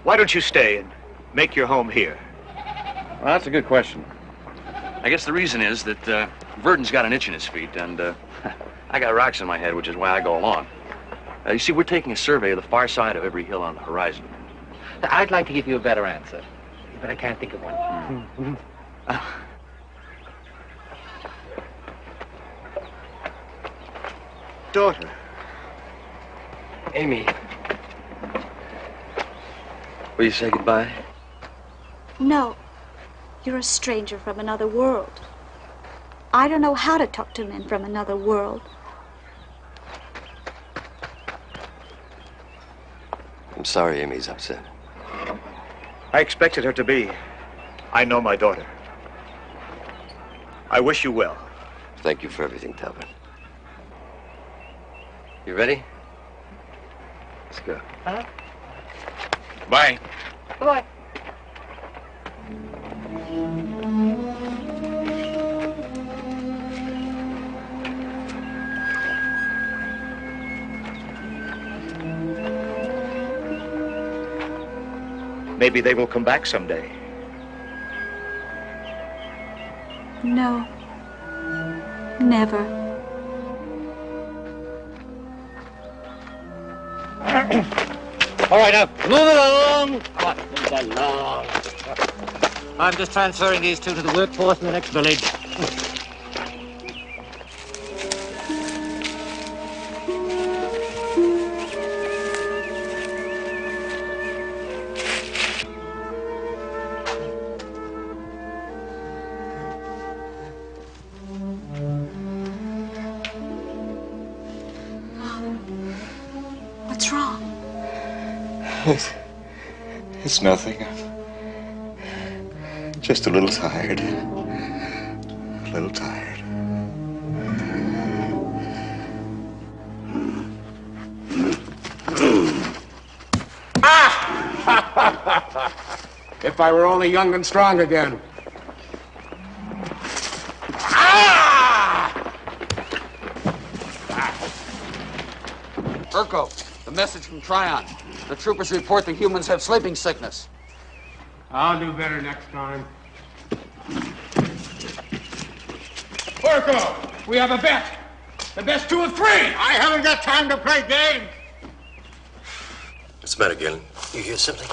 Why don't you stay and make your home here? Well, that's a good question. I guess the reason is that Verdon's got an itch in his feet, and I got rocks in my head, which is why I go along. You see, we're taking a survey of the far side of every hill on the horizon. I'd like to give you a better answer, but I can't think of one. Daughter. Amy. Will you say goodbye? No. You're a stranger from another world. I don't know how to talk to men from another world. I'm sorry Amy's upset. I expected her to be. I know my daughter. I wish you well. Thank you for everything, Talbot. You ready? Let's go. Huh? Bye. Bye. Maybe they will come back someday. No. Never. All right, now, move along. Come on, move along. I'm just transferring these two to the workforce in the next village. What's wrong? It's nothing. I'm just a little tired. A little tired. If I were only young and strong again. Urko, the message from Tryon. The troopers report the humans have sleeping sickness. I'll do better next time. Urko, we have a bet. The best 2 of 3. I haven't got time to play games. What's the matter, Galen? You hear something?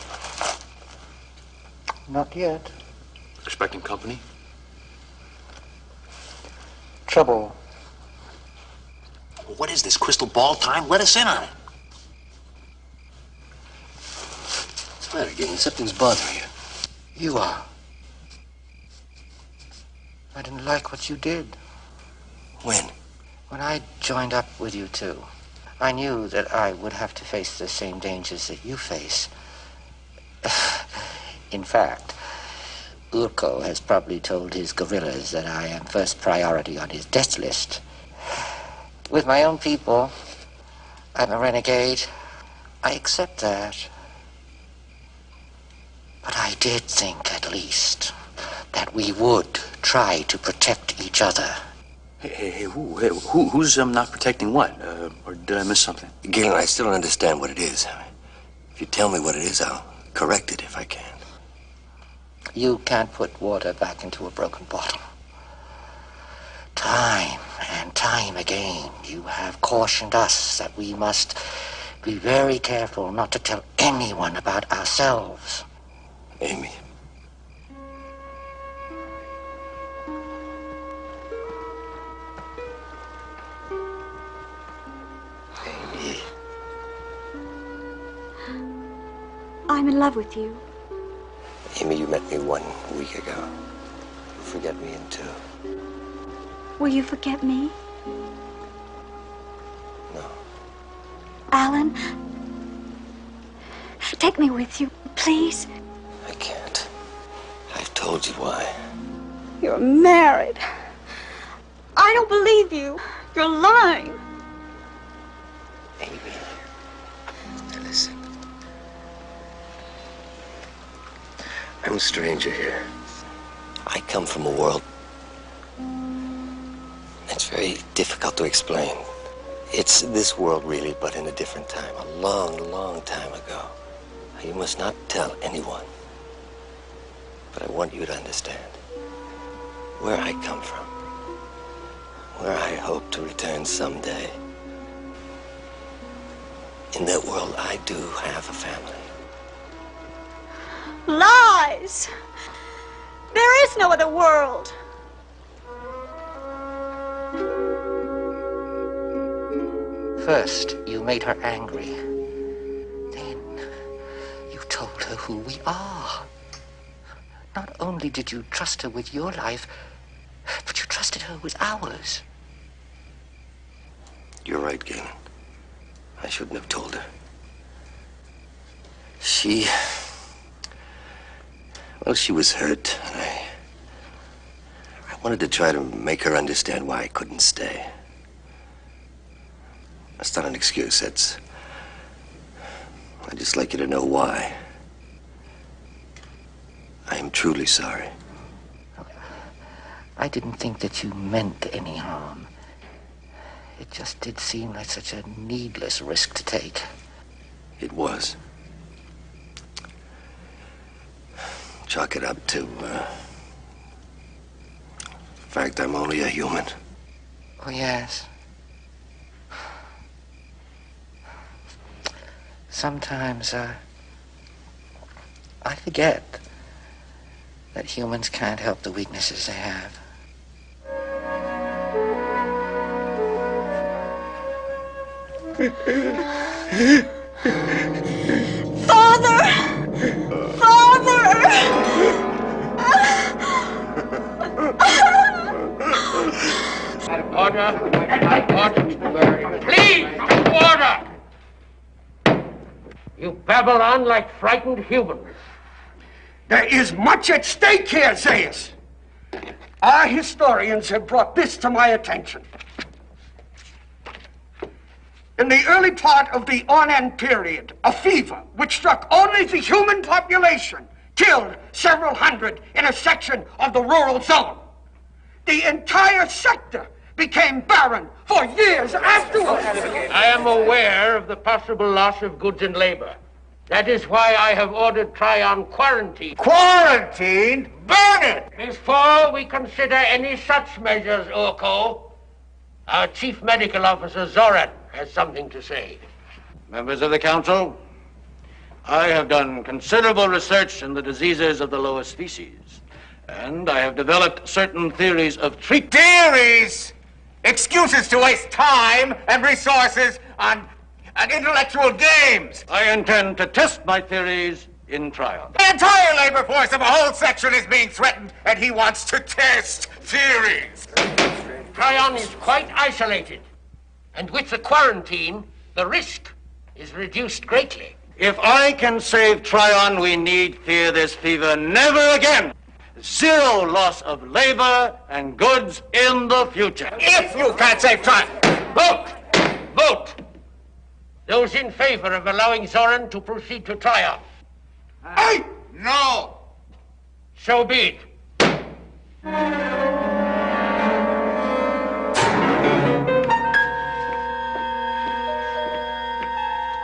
Not yet. Expecting company? Trouble. What is this, crystal ball time? Let us in on it. What's the matter, Galen? Something's bothering you. You are. I didn't like what you did. When? When I joined up with you two, I knew that I would have to face the same dangers that you face. In fact, Urko has probably told his guerrillas that I am first priority on his death list. With my own people, I'm a renegade. I accept that. But I did think, at least, that we would try to protect each other. Who's not protecting what? Or did I miss something? Galen, I still don't understand what it is. If you tell me what it is, I'll correct it if I can. You can't put water back into a broken bottle. Time and time again, you have cautioned us that we must be very careful not to tell anyone about ourselves. Amy. Amy. I'm in love with you. Amy, you met me 1 week ago. You forget me in 2. Will you forget me? No. Alan, take me with you, please. I can't. I've told you why. You're married. I don't believe you. You're lying. Amy, now listen. I'm a stranger here. I come from a world that's very difficult to explain. It's this world, really, but in a different time, a long, long time ago. You must not tell anyone. But I want you to understand where I come from, where I hope to return someday. In that world, I do have a family. Lies! There is no other world. First, you made her angry. Then, you told her who we are. Not only did you trust her with your life, but you trusted her with ours. You're right, Galen. I shouldn't have told her. She was hurt. I wanted to try to make her understand why I couldn't stay. That's not an excuse. I'd just like you to know why. I am truly sorry. I didn't think that you meant any harm. It just did seem like such a needless risk to take. It was. Chalk it up to, the fact I'm only a human. Oh, yes. Sometimes, I forget that humans can't help the weaknesses they have. Father! Father! Order! Order! Please! Order! You babble on like frightened humans. There is much at stake here, Zaius. Our historians have brought this to my attention. In the early part of the Ornan period, a fever which struck only the human population killed several hundred in a section of the rural zone. The entire sector became barren for years afterwards. I am aware of the possible loss of goods and labor. That is why I have ordered Tryon quarantined. Quarantined? Burn it! Before we consider any such measures, Urko, our chief medical officer, Zoran, has something to say. Members of the council, I have done considerable research in the diseases of the lower species, and I have developed certain theories of treatment. Theories! Excuses to waste time and resources on intellectual games. I intend to test my theories in Tryon. The entire labor force of a whole section is being threatened, and he wants to test theories. Tryon is quite isolated, and with the quarantine, the risk is reduced greatly. If I can save Tryon, we need fear this fever never again. Zero loss of labor and goods in the future. If you can't save Tryon, vote! Vote! Those in favor of allowing Zoran to proceed to Tryon. Aye! No! So be it.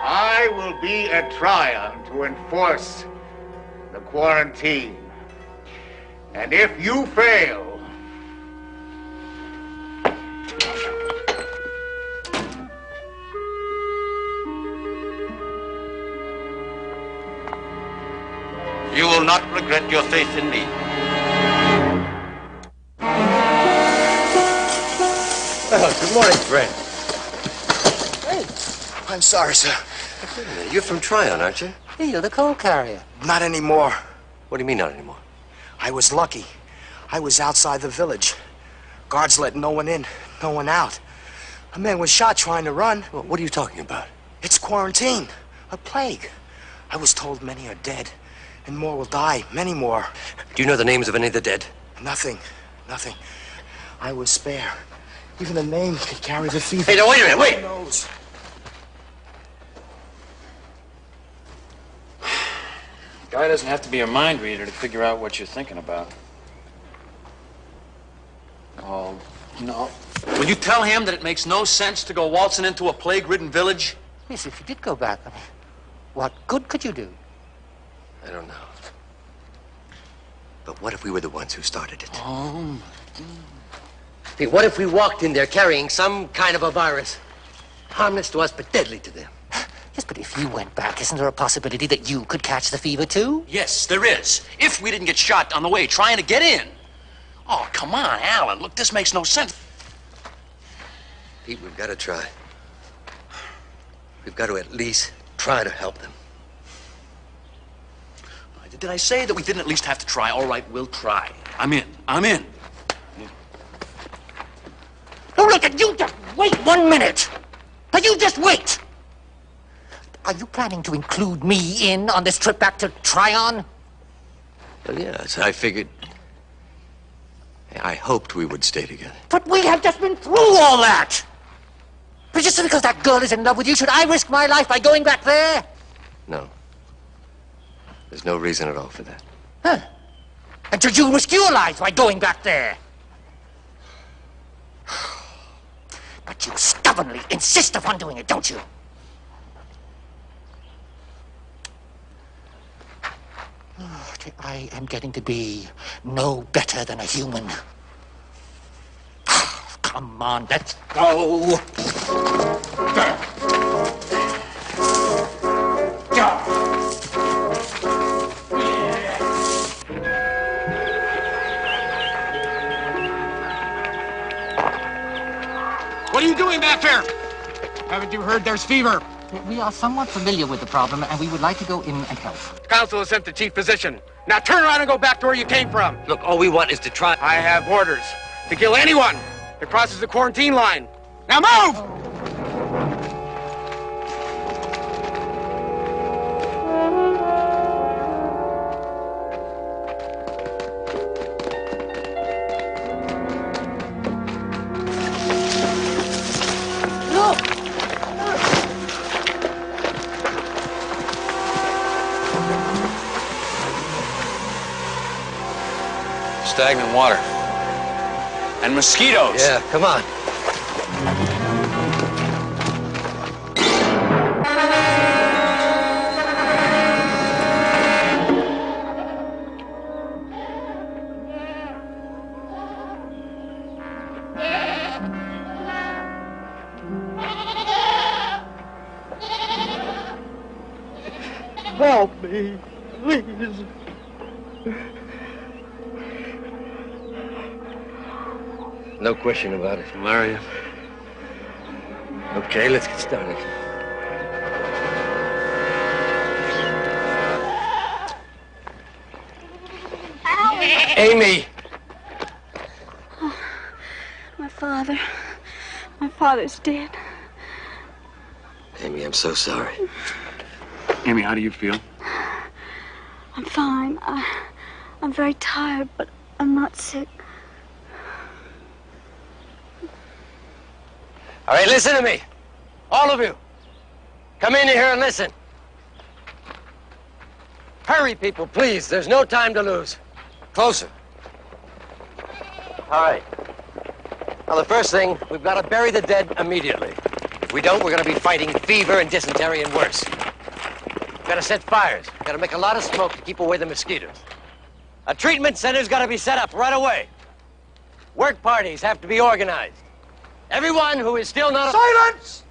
I will be at Tryon to enforce the quarantine. And if you fail, you will not regret your faith in me. Oh, good morning, friend. Hey. I'm sorry, sir. You're from Tryon, aren't you? Hey, you're the coal carrier. Not anymore. What do you mean, not anymore? I was lucky. I was outside the village. Guards let no one in, no one out. A man was shot trying to run. Well, what are you talking about? It's quarantine. A plague. I was told many are dead, and more will die. Many more. Do you know the names of any of the dead? Nothing. Nothing. I was spare. Even the name could carry the fever. Hey, now, wait a minute, wait! Who knows? Guy doesn't have to be a mind reader to figure out what you're thinking about. Oh, no. Will you tell him that it makes no sense to go waltzing into a plague-ridden village? Yes, if you did go back, I mean, what good could you do? I don't know. But what if we were the ones who started it? Oh. Hey, what if we walked in there carrying some kind of a virus? Harmless to us, but deadly to them. Yes, but if you went back, isn't there a possibility that you could catch the fever, too? Yes, there is. If we didn't get shot on the way trying to get in. Oh, come on, Alan. Look, this makes no sense. Pete, we've got to try. We've got to at least try to help them. Did I say that we didn't at least have to try? All right, we'll try. I'm in. I'm in. Oh, look, you just wait 1 minute. Now, you just wait. Are you planning to include me in on this trip back to Tryon? Well, yes, I figured... I hoped we would stay together. But we have just been through all that. But just because that girl is in love with you, should I risk my life by going back there? No. There's no reason at all for that. Huh. And should you risk your life by going back there? But you stubbornly insist upon doing it, don't you? Oh, I am getting to be no better than a human. Come on, let's go. What are you doing back there? Haven't you heard there's fever? We are somewhat familiar with the problem, and we would like to go in and help. The council has sent the chief physician. Now turn around and go back to where you came from. Look, all we want is to try... I have orders to kill anyone that crosses the quarantine line. Now move! Stagnant water. And mosquitoes. Yeah, come on. Help me, please. No question about it. Malaria. Okay, let's get started. Amy! Oh, my father's dead. Amy, I'm so sorry. Amy, how do you feel? I'm fine. I'm very tired, but I'm not sick. All right, listen to me. All of you. Come in here and listen. Hurry, people, please. There's no time to lose. Closer. All right. Now, the first thing, we've got to bury the dead immediately. If we don't, we're going to be fighting fever and dysentery and worse. We've got to set fires. We've got to make a lot of smoke to keep away the mosquitoes. A treatment center's got to be set up right away. Work parties have to be organized. Everyone who is still not... Silence!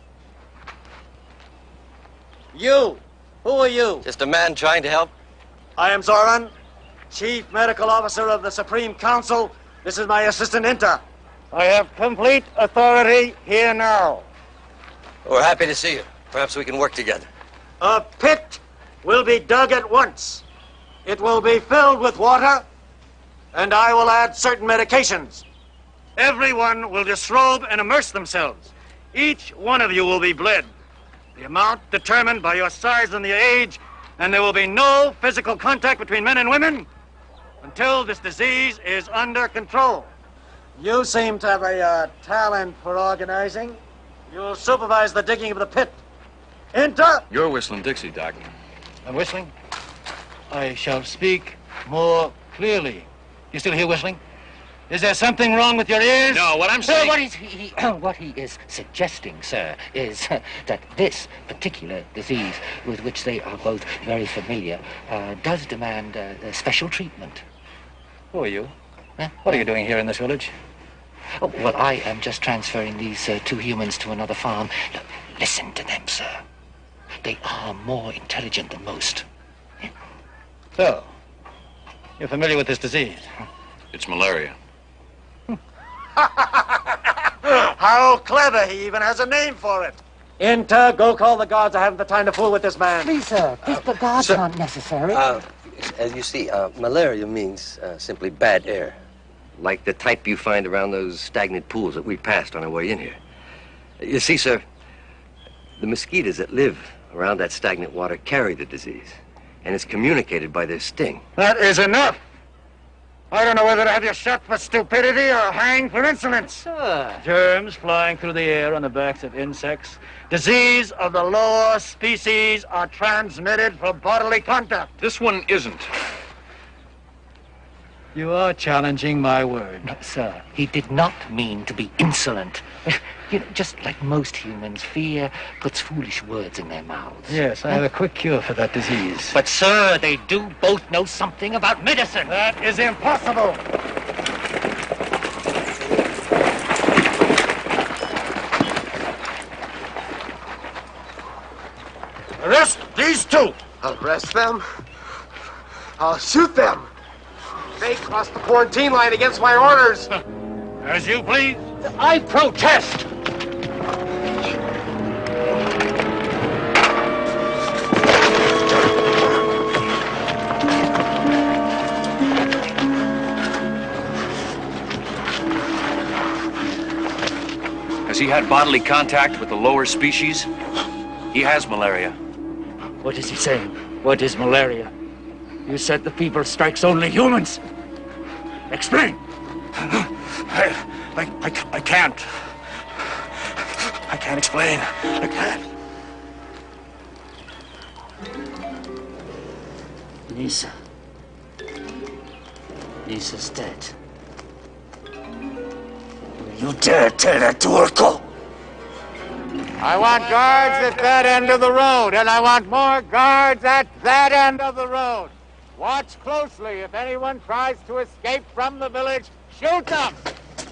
You! Who are you? Just a man trying to help. I am Zoran, Chief Medical Officer of the Supreme Council. This is my assistant, Inter. I have complete authority here now. We're happy to see you. Perhaps we can work together. A pit will be dug at once. It will be filled with water, and I will add certain medications. everyone will disrobe and immerse themselves. Each one of you will be bled. The amount determined by your size and the age, and there will be no physical contact between men and women until this disease is under control. You seem to have a talent for organizing. You'll supervise the digging of the pit. Enter! You're whistling Dixie, Doc. I'm whistling. I shall speak more clearly. You still hear whistling? Is there something wrong with your ears? No, what I'm saying... What he is suggesting, sir, is that this particular disease, with which they are both very familiar, does demand special treatment. Who are you? What are you doing here in this village? Oh, well, I am just transferring these two humans to another farm. Look, listen to them, sir. They are more intelligent than most. So, you're familiar with this disease? It's malaria. How clever. He even has a name for it. Enter. Go call the guards. I haven't the time to fool with this man. Please, sir. The guards aren't necessary. As you see, malaria means simply bad air, like the type you find around those stagnant pools that we passed on our way in here. You see, sir, the mosquitoes that live around that stagnant water carry the disease, and it's communicated by their sting. That is enough. I don't know whether to have you shot for stupidity or hanged for insolence. Sir. Germs flying through the air on the backs of insects. Disease of the lower species are transmitted from bodily contact. This one isn't. You are challenging my word. No, sir, he did not mean to be insolent. You know, just like most humans, fear puts foolish words in their mouths. Yes, I have a quick cure for that disease. But, sir, they do both know something about medicine. That is impossible. Arrest these two. Arrest them? I'll shoot them. They crossed the quarantine line against my orders. As you please. I protest. Has he had bodily contact with the lower species? He has malaria. What is he saying? What is malaria? You said the fever strikes only humans. Explain. I can't. I can't explain. I can't. Lisa. Lisa's dead. You dare tell that to Urkel? I want guards at that end of the road, and I want more guards at that end of the road. Watch closely. If anyone tries to escape from the village, shoot them.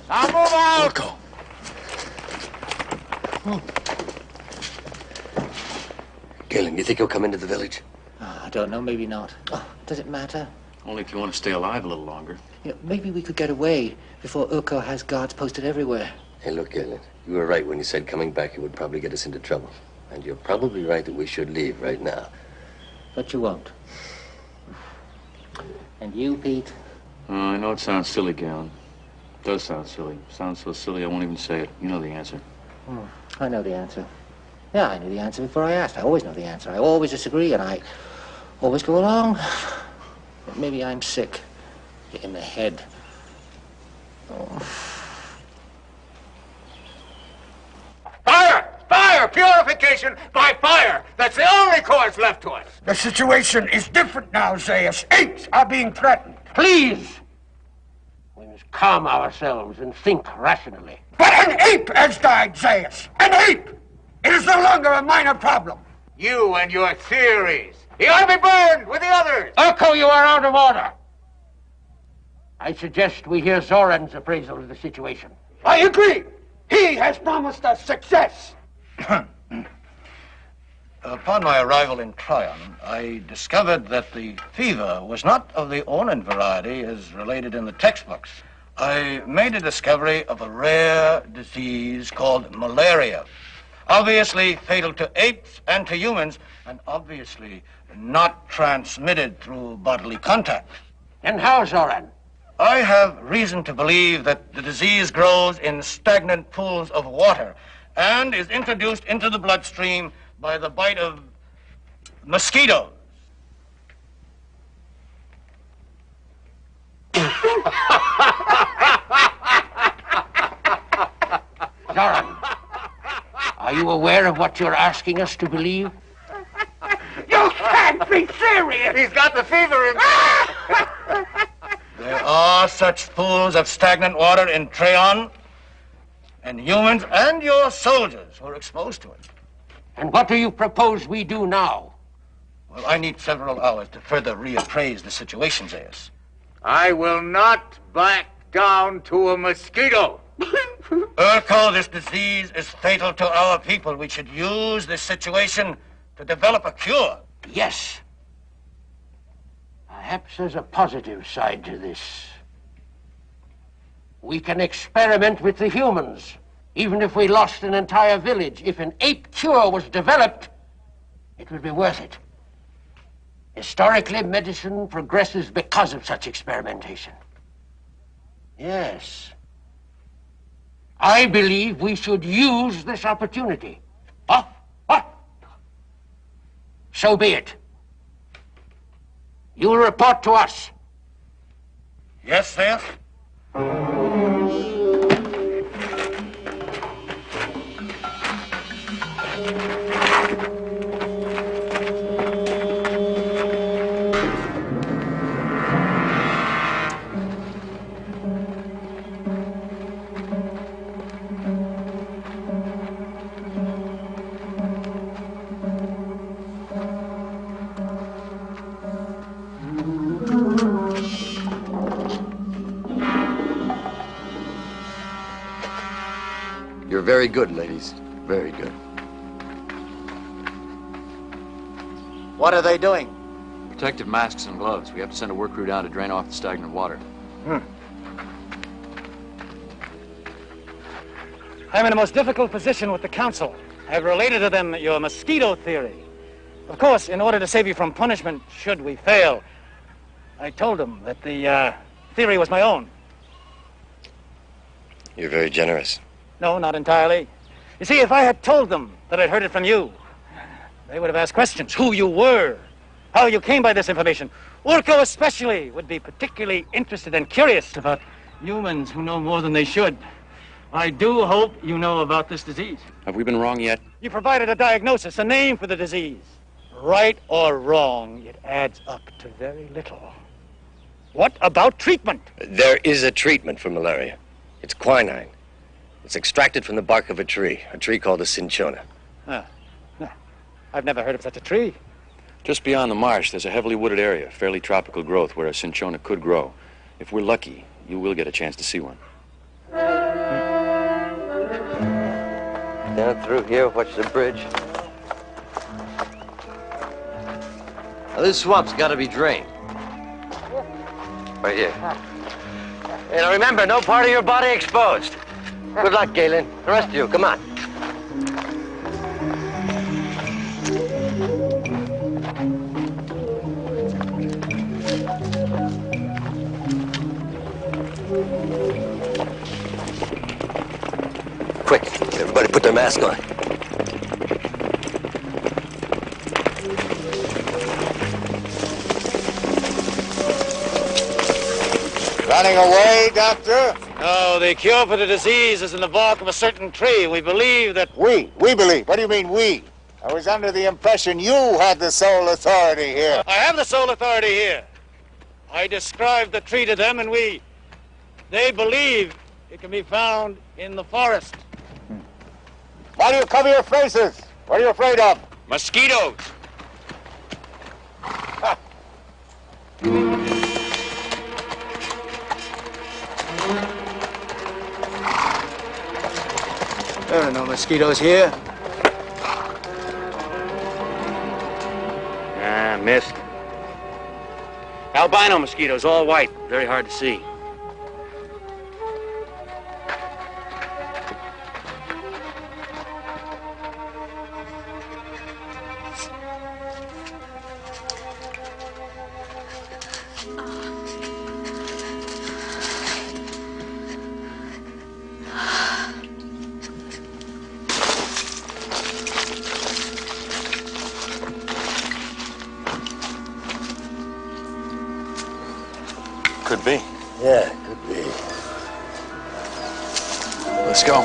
Now move out. Urkel. Galen, you think he'll come into the village? I don't know, maybe not. Oh, does it matter? Only if you want to stay alive a little longer. You know, maybe we could get away before Urkel has guards posted everywhere. Hey, look, Galen, you were right when you said coming back would probably get us into trouble. And you're probably right that we should leave right now. But you won't. And you, Pete? I know it sounds silly, Galen. It does sound silly. Sounds so silly I won't even say it. You know the answer. I know the answer. Yeah, I knew the answer before I asked. I always know the answer. I always disagree, and I always go along. But maybe I'm sick in the head. Oh. Fire! Fire! Purification by fire! That's the only course left to us. The situation is different now, Zaius. Apes are being threatened. Please! We must calm ourselves and think rationally. But an ape has died, Zaius. An ape! It is no longer a minor problem. You and your theories. He ought to be burned with the others. Urkel, you are out of order. I suggest we hear Zoran's appraisal of the situation. I agree. He has promised us success. Upon my arrival in Tryon, I discovered that the fever was not of the Ornan variety as related in the textbooks. I made a discovery of a rare disease called malaria, obviously fatal to apes and to humans, and obviously not transmitted through bodily contact. And how, Zoran? I have reason to believe that the disease grows in stagnant pools of water and is introduced into the bloodstream by the bite of mosquitoes. Zoran, are you aware of what you're asking us to believe? You can't be serious! He's got the fever in. There are such pools of stagnant water in Treon, and humans and your soldiers were exposed to it. And what do you propose we do now? Well, I need several hours to further reappraise the situation, Zaius. I will not back down to a mosquito. Urko, this disease is fatal to our people. We should use this situation to develop a cure. Yes. Perhaps there's a positive side to this. We can experiment with the humans. Even if we lost an entire village, if an ape cure was developed, it would be worth it. Historically, medicine progresses because of such experimentation. Yes. I believe we should use this opportunity. What? So be it. You will report to us. Yes, Zaius? You're very good, ladies. Very good. What are they doing? Protective masks and gloves. We have to send a work crew down to drain off the stagnant water. I'm in a most difficult position with the council. I've related to them your mosquito theory. Of course, in order to save you from punishment, should we fail, I told them that the theory was my own. You're very generous. No, not entirely. You see, if I had told them that I'd heard it from you, they would have asked questions. Who you were, how you came by this information. Urko especially would be particularly interested and curious about humans who know more than they should. I do hope you know about this disease. Have we been wrong yet? You provided a diagnosis, a name for the disease. Right or wrong, it adds up to very little. What about treatment? There is a treatment for malaria. It's quinine. It's extracted from the bark of a tree called the cinchona. I've never heard of such a tree. Just beyond the marsh, there's a heavily wooded area, fairly tropical growth, where a cinchona could grow. If we're lucky, you will get a chance to see one. Down through here, watch the bridge. Now, this swamp's got to be drained. Right here. Hey, now remember, no part of your body exposed. Good luck, Galen. The rest of you, come on. Quick, everybody put their mask on. Running away, Doctor? No, the cure for the disease is in the bark of a certain tree. We believe that... We believe. What do you mean, we? I was under the impression you had the sole authority here. I have the sole authority here. I described the tree to them, and they believe it can be found in the forest. Why do you cover your faces? What are you afraid of? Mosquitoes. There are no mosquitoes here. Missed. Albino mosquitoes, all white. Very hard to see. Could be. Yeah, could be. Let's go.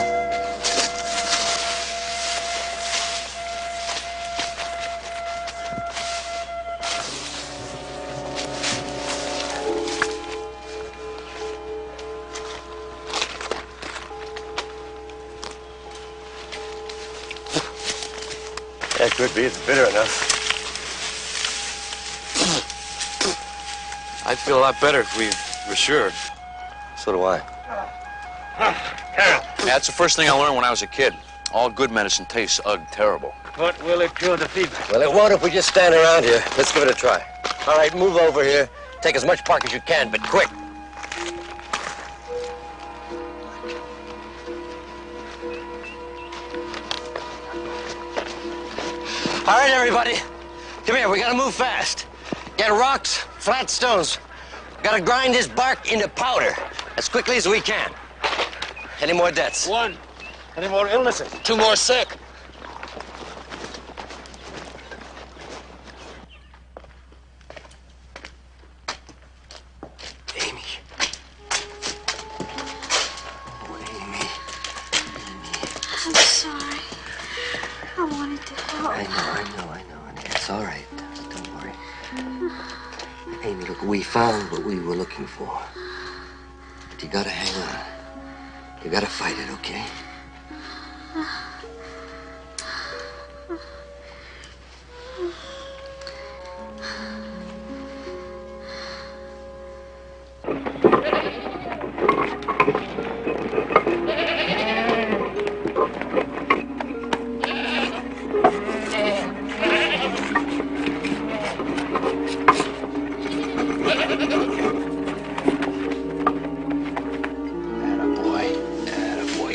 Yeah, it could be. It's bitter enough. I'd feel a lot better if we were sure. So do I. Yeah, that's the first thing I learned when I was a kid. All good medicine tastes terrible. But will it cure the fever? Well, it won't if we just stand around here. Let's give it a try. All right, move over here. Take as much bark as you can, but quick. All right, everybody. Come here. We gotta move fast. Get rocks, flat stones. Gotta grind this bark into powder as quickly as we can. Any more deaths? One. Any more illnesses? 2 more sick. Amy. Oh, Amy. I'm sorry. I wanted to help. I know. Honey. It's all right. Don't worry. Amy, look, we found what we were looking for. But you gotta hang on. You gotta fight it, okay?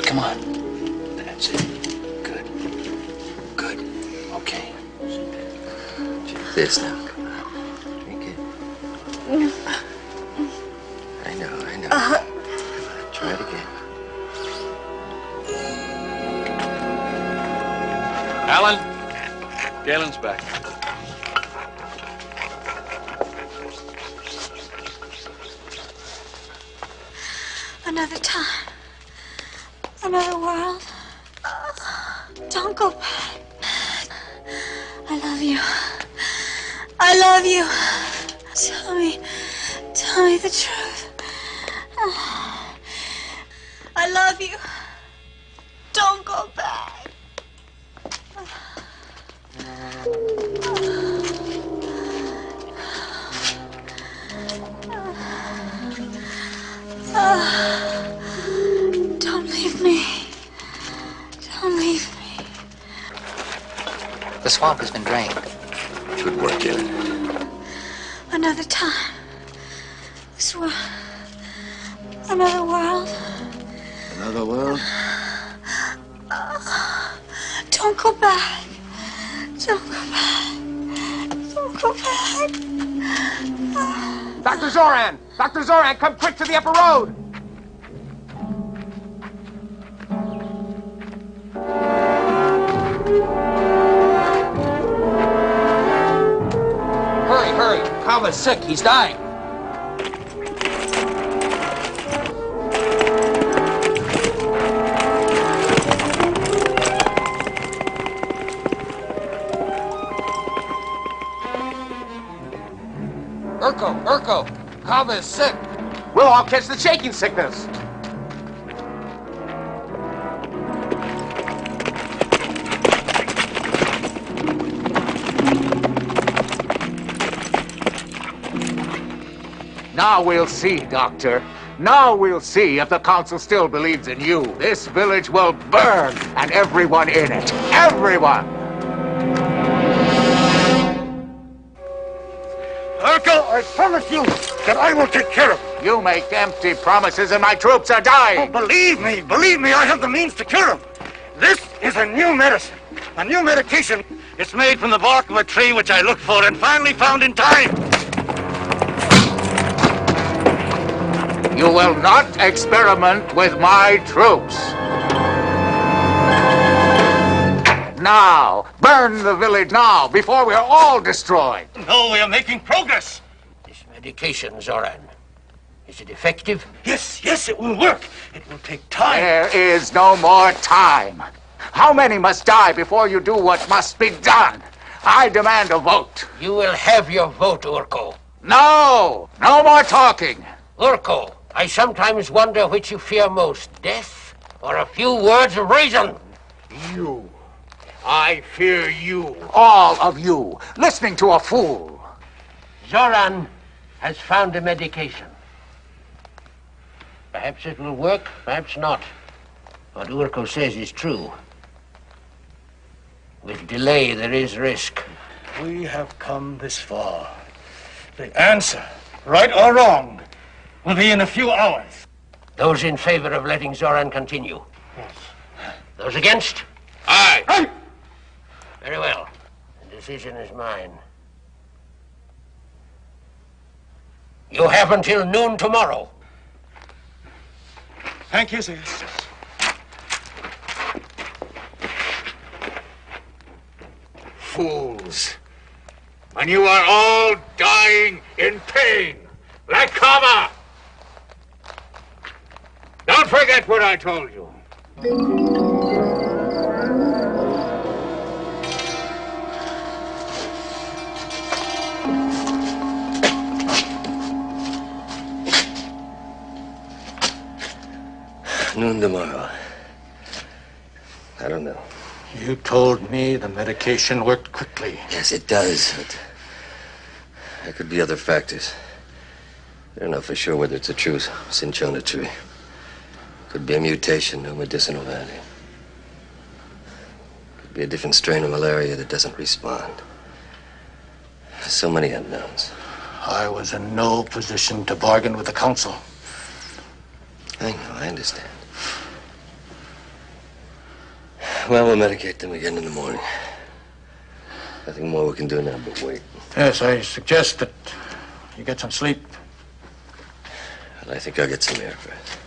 Come on. That's it. Good. Good. Okay. This now. Come on. Drink it. I know. Come on, try it again. Alan, Galen's back. Another time. Another world. Don't go back. I love you. I love you. Tell me the truth. I love you. Don't go back. Don't leave me. Don't leave me. The swamp has been drained. Good work, Galen. Another time. This world. Another world. Another world? Don't go back. Don't go back. Don't go back. Dr. Zoran! Dr. Zoran, come quick to the upper road! Hurry! Kava's sick. He's dying. Urko! Kava is sick. We'll all catch the shaking sickness. Now we'll see, Doctor. Now we'll see if the Council still believes in you. This village will burn, and everyone in it. Everyone! Urkel, I promise you that I will take care of him. You make empty promises and my troops are dying. Oh, believe me, I have the means to cure him. This is a new medicine, a new medication. It's made from the bark of a tree which I looked for and finally found in time. You will not experiment with my troops. Now, burn the village now, before we are all destroyed. No, we are making progress. This medication, Zoran. Is it effective? Yes, it will work. It will take time. There is no more time. How many must die before you do what must be done? I demand a vote. You will have your vote, Urko. No! No more talking. Urko, I sometimes wonder which you fear most, death or a few words of reason. You. I fear you. All of you. Listening to a fool. Zoran has found a medication. Perhaps it will work, perhaps not. What Urko says is true. With delay, there is risk. We have come this far. The answer, right or wrong, will be in a few hours. Those in favor of letting Zoran continue? Yes. Those against? Aye. Aye. Very well. The decision is mine. You have until noon tomorrow. Thank you, Zeus. Fools. And you are all dying in pain, like Kama. Don't forget what I told you. Noon tomorrow. I don't know. You told me the medication worked quickly. Yes, it does, but there could be other factors. I don't know for sure whether it's a true cinchona tree. Could be a mutation, no medicinal value. Could be a different strain of malaria that doesn't respond. So many unknowns. I was in no position to bargain with the council. I know, I understand. Well, we'll medicate them again in the morning. Nothing more we can do now but wait. Yes, I suggest that you get some sleep. Well, I think I'll get some air first.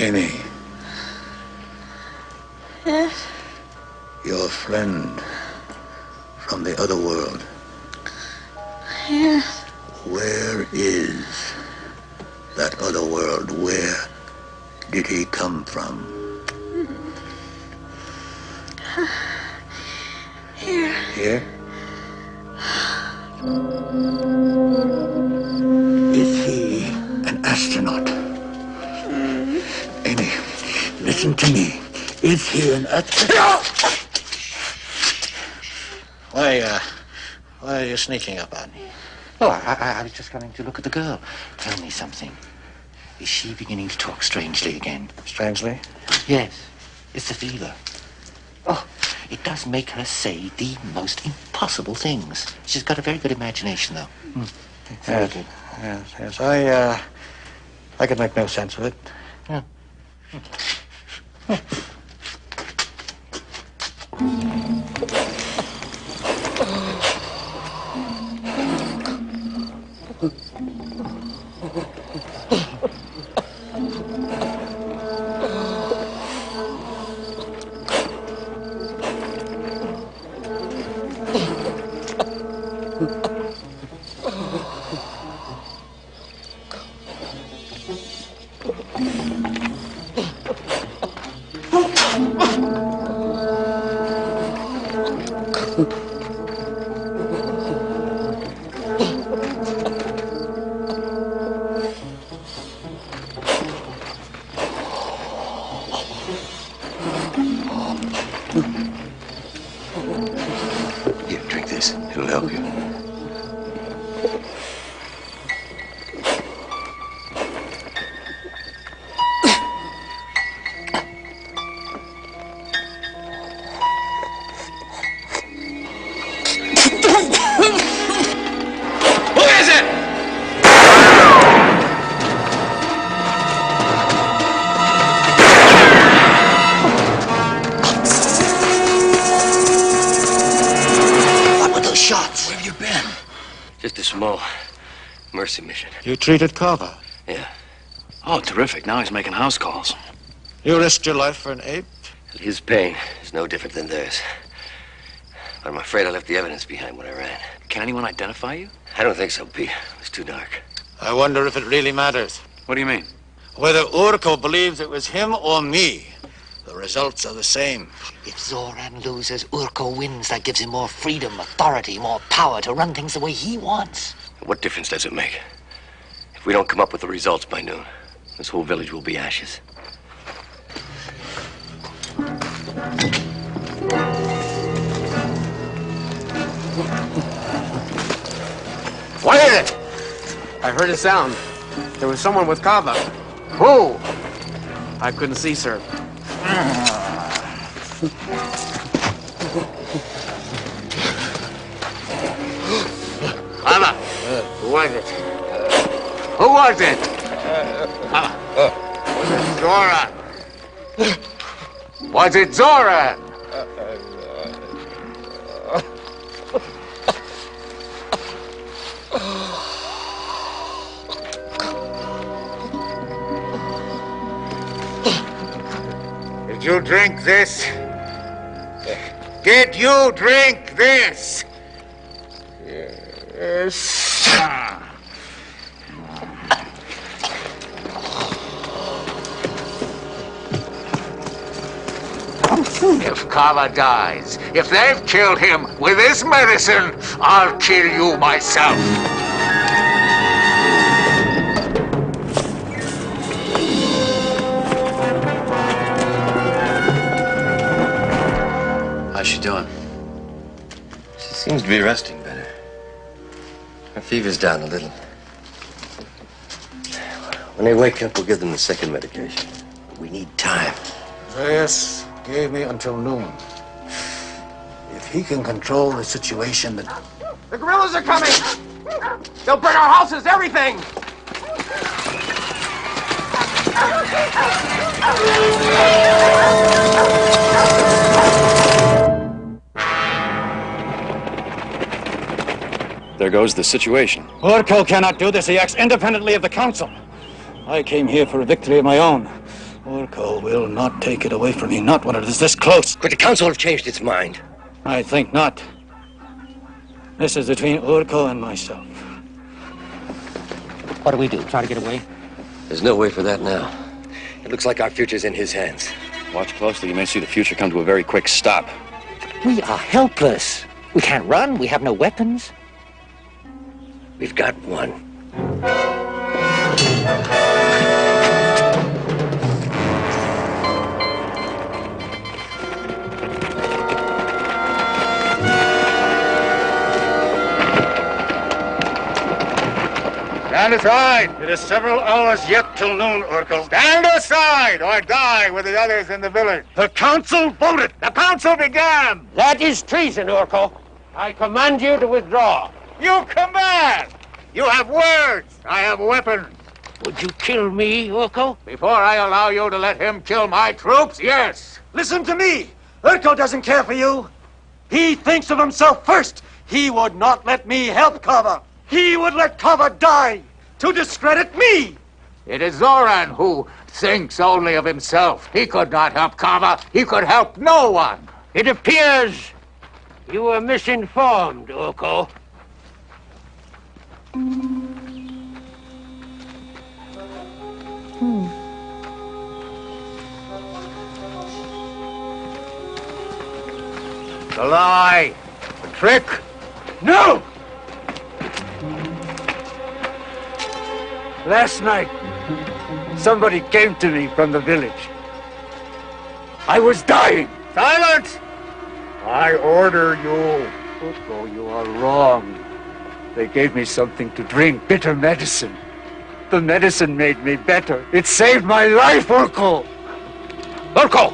Amy, Yes? your friend from the other world, Yes. where is that other world? Where did he come from? Here. Here? Is he an astronaut? Amy, listen to me. Is he an astronaut? Why are you sneaking up on me? Oh, I was just coming to look at the girl. Tell me something. Is she beginning to talk strangely again? Strangely? Yes. It's the fever. Oh, it does make her say the most impossible things. She's got a very good imagination, though. Very good. Yes. I could make no sense of it. Yeah. Here, drink this. It'll help you. small mercy mission. You treated Kava. Yeah. Oh, terrific. Now he's making house calls. You risked your life for an ape? His pain is no different than theirs. But I'm afraid I left the evidence behind when I ran. Can anyone identify you? I don't think so, Pete. It's too dark. I wonder if it really matters. What do you mean? Whether Urko believes it was him or me, the results are the same. If Zoran loses, Urko wins. That gives him more freedom, authority, more power to run things the way he wants. What difference does it make? If we don't come up with the results by noon, this whole village will be ashes. What is it? I heard a sound. There was someone with Kava. Who? I couldn't see, sir. Kava. Who was it? Who was it? Kava. Was it Zoran? Was it Zoran? Did you drink this? Did you drink this? Yes. If Kava dies, if they've killed him with this medicine, I'll kill you myself. How's she doing? She seems to be resting better. Her fever's down a little. When they wake up, we'll give them the second medication. We need time. Zayas gave me until noon. If he can control the situation, then... The guerrillas are coming! They'll burn our houses, everything! There goes the situation. Urko cannot do this. He acts independently of the council. I came here for a victory of my own. Urko will not take it away from me, not when it is this close. Could the council have changed its mind? I think not. This is between Urko and myself. What do we do? Try to get away? There's no way for that now. It looks like our future's in his hands. Watch closely. You may see the future come to a very quick stop. We are helpless. We can't run. We have no weapons. We've got one. Stand aside! It is several hours yet till noon, Urko. Stand aside or die with the others in the village. The council voted. The council began. That is treason, Urko. I command you to withdraw. You command! You have words! I have weapons! Would you kill me, Urko? Before I allow you to let him kill my troops, yes. Listen to me. Urko doesn't care for you. He thinks of himself first. He would not let me help Kava. He would let Kava die to discredit me. It is Zoran who thinks only of himself. He could not help Kava. He could help no one. It appears you were misinformed, Urko. The lie! The trick! No! Last night, somebody came to me from the village. I was dying. Silence! I order you. Urko, you are wrong. They gave me something to drink, bitter medicine. The medicine made me better. It saved my life, Urko. Urko,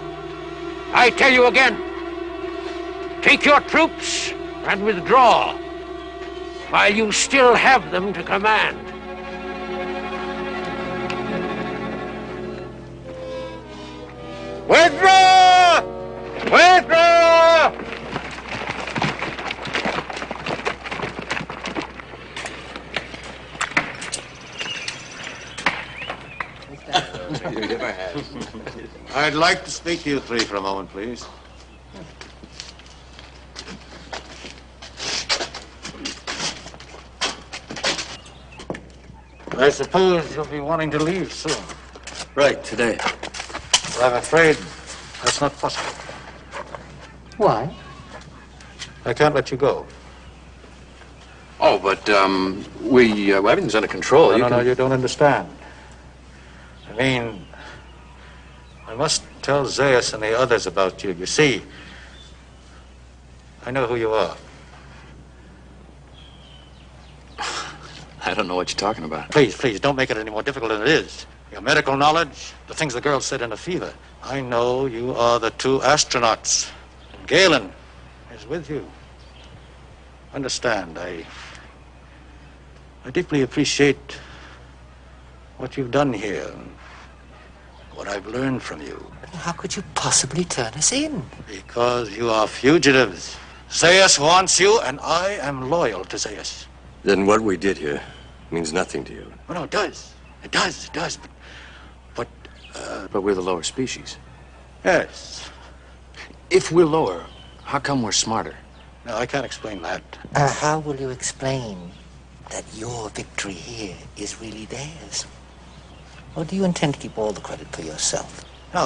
I tell you again, take your troops and withdraw while you still have them to command. Withdraw! Withdraw! I'd like to speak to you three for a moment, please. I suppose you'll be wanting to leave soon. Right, today. Well, I'm afraid that's not possible. Why? I can't let you go. Oh, but, everything's under control. No, you don't understand. I mean, I must tell Zaius and the others about you. You see, I know who you are. I don't know what you're talking about. Please, don't make it any more difficult than it is. Your medical knowledge, the things the girl said in the fever. I know you are the two astronauts. And Galen is with you. Understand, I deeply appreciate what you've done here, and what I've learned from you. How could you possibly turn us in? Because you are fugitives. Zaius wants you, and I am loyal to Zaius. Then what we did here means nothing to you. Oh, no, it does. It does. But we're the lower species. Yes. If we're lower, how come we're smarter? No, I can't explain that. How will you explain that your victory here is really theirs? Or do you intend to keep all the credit for yourself? No,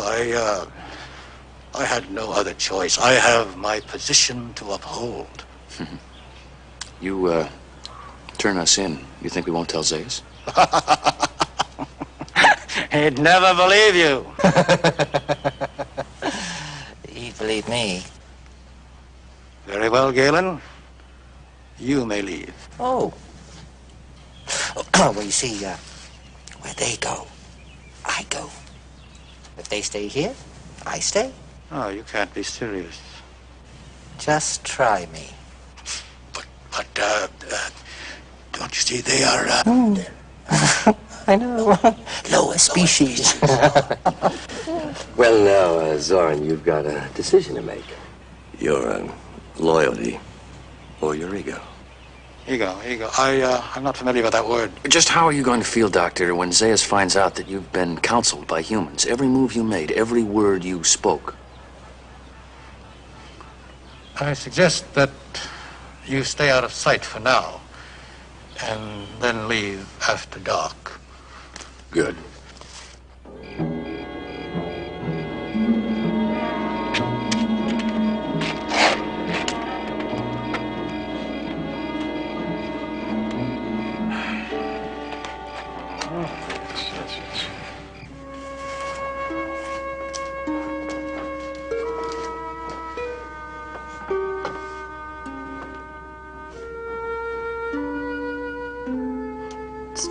I had no other choice. I have my position to uphold. You, turn us in. You think we won't tell Zaius? He'd never believe you. He'd believe me. Very well, Galen. You may leave. Oh. Well, you see, where they go, I go. If they stay here, I stay. Oh, you can't be serious. Just try me. But, don't you see, they are, I know. Lower species. Well, now, Zoran, you've got a decision to make. Your loyalty or your ego. Ego. I'm not familiar with that word. Just how are you going to feel, Doctor, when Zaius finds out that you've been counseled by humans? Every move you made, every word you spoke. I suggest that you stay out of sight for now, and then leave after dark. Good.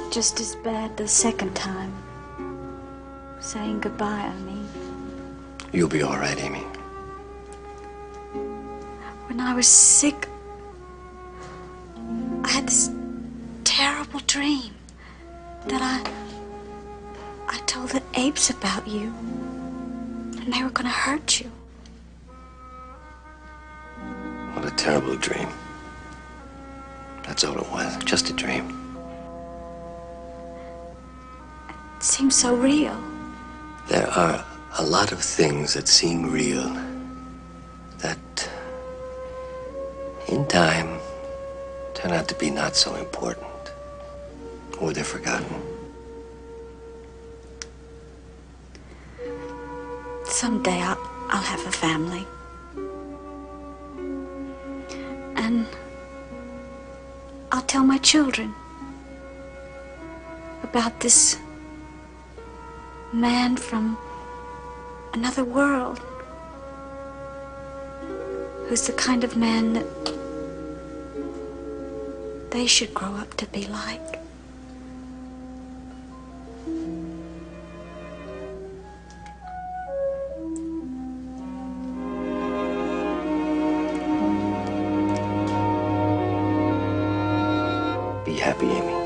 Just as bad the second time. Saying goodbye, I mean. You'll be all right, Amy. When I was sick, I had this terrible dream that I told the apes about you, and they were going to hurt you. What a terrible dream. That's all it was, just a dream. It seemed so real. There are a lot of things that seem real that, in time, turn out to be not so important, or they're forgotten. Someday I'll have a family. And I'll tell my children about this man from another world who's the kind of man that they should grow up to be like. Be happy, Amy.